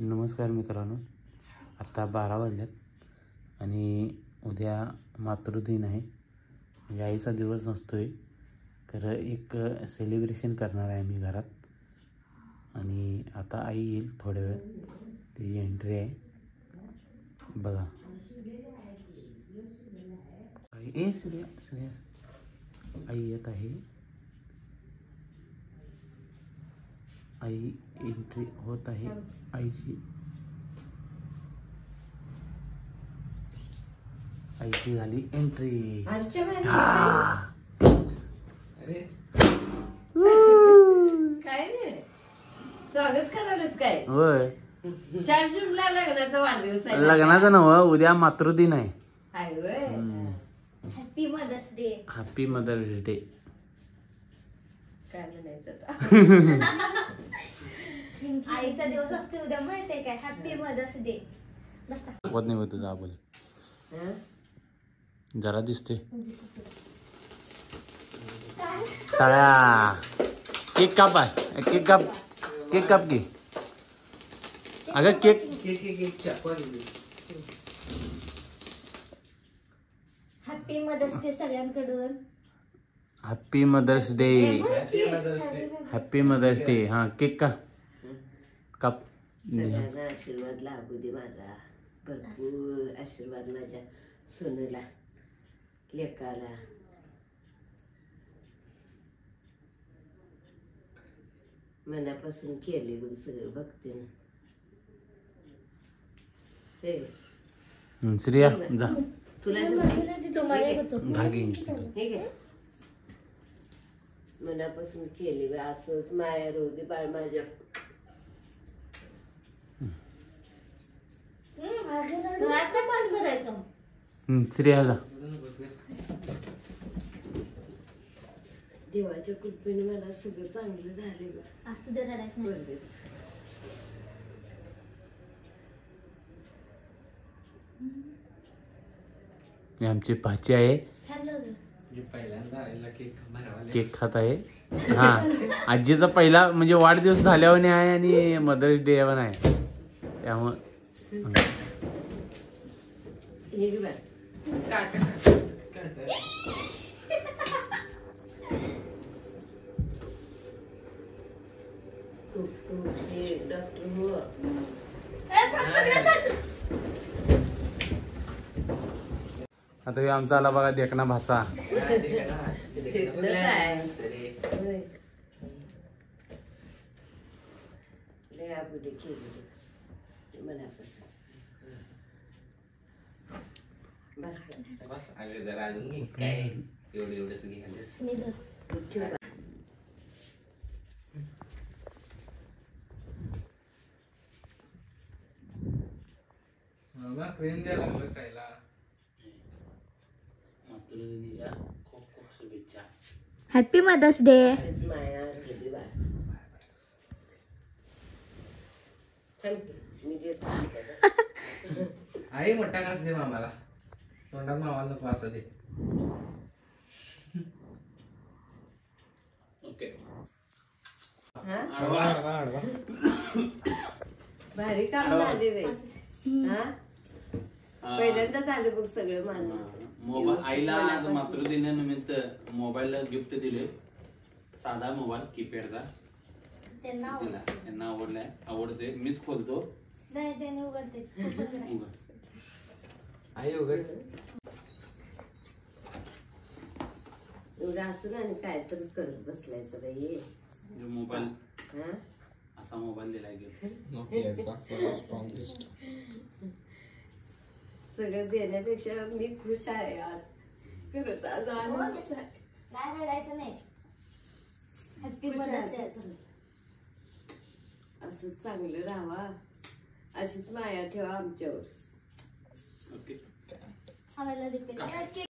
नमस्कार मित्रांनो, आता 12 वाजल्यात आणि उद्या मातृदिन आहे. म्हणजे आईचा दिवस नसतोय, तर एक सेलिब्रेशन करणार आहे आम्ही घरात. आणि आता आई येईल थोड्या वेळ, तिची एंट्री आहे बघा. ए श्रेया आई येत आहे. आई एंट्री होत आहे आईची झाली एंट्री. काय रे स्वागत करायलाच काय? होय, 4 जूनला लग्नाचा वाढदिवस आहे. लग्नाचं नव, उद्या मातृदिन आहे. Happy mother's day. Happy mother's day. काय म्हणायचं आता? आईचा दिवस असतो उद्या, माहितीये काय? Happy mother's day. होत नाही तुझा बोल, जरा दिसते टाळ्या. केक काप आहे, केक काप, केक काप की. अगं केक हॅपी मदर्स डे सगळ्यांकडून. Happy mother's day. Happy mother's day. हा केक का काप. सगळ्यांना आशीर्वाद लागू दे माझा, भरपूर आशीर्वाद माझ्या सोनूला, लेकाला. मनापासून केले बघ सगळं, बघते ना. श्रेया जा, तुला धागे मनापासून केले असंच माया रोजी बाळ माझ्या. श्रेया जा. देवाच्या कृपेने मला सगळं चांगलं झाले बघ. असू दे, रडायचं नाही. आमची भाची आहे, केक खात आहे. हा, आजीचा पहिला म्हणजे वाढदिवस झाल्यावर आहे आणि मदर्स डे पण आहे, त्यामुळं डॉक्टर हो. आता हे आमचा आला बघा देखना भाचा. क्रीम द्यायला बसायला. मातृदिनीच्या खूप खूप शुभेच्छा. Happy mother's day. माया रोजी बाळ. मी देत आई मोठा घास दे मामाला, तोंडात मामाला नको असं दे. ओके. भारी काम झाले रे. हा, पहिल्यांदाच आले बघ सगळं माझं. मोबाईल आईला आज मातृदिनानिमित्त मोबाईल गिफ्ट दिले. साधा मोबाईल कीपॅडचा. त्यांना आवडलाय, आवडते. मीच खोलतो. नाही, त्याने उघडते. आई उघड. एवढं असून आणि काय तर करत बसलायचं बाई. मोबाईल, हा, असा मोबाईल दिलाय गिफ्ट. सगळं देण्यापेक्षा मी खुश आहे आज. खरंच आज आनंद आहे. नाही, रडायचं नाही. Happy mother's day. असं चांगलं राहावा, अशीच माया ठेवा आमच्यावर. ओके. आम्हाला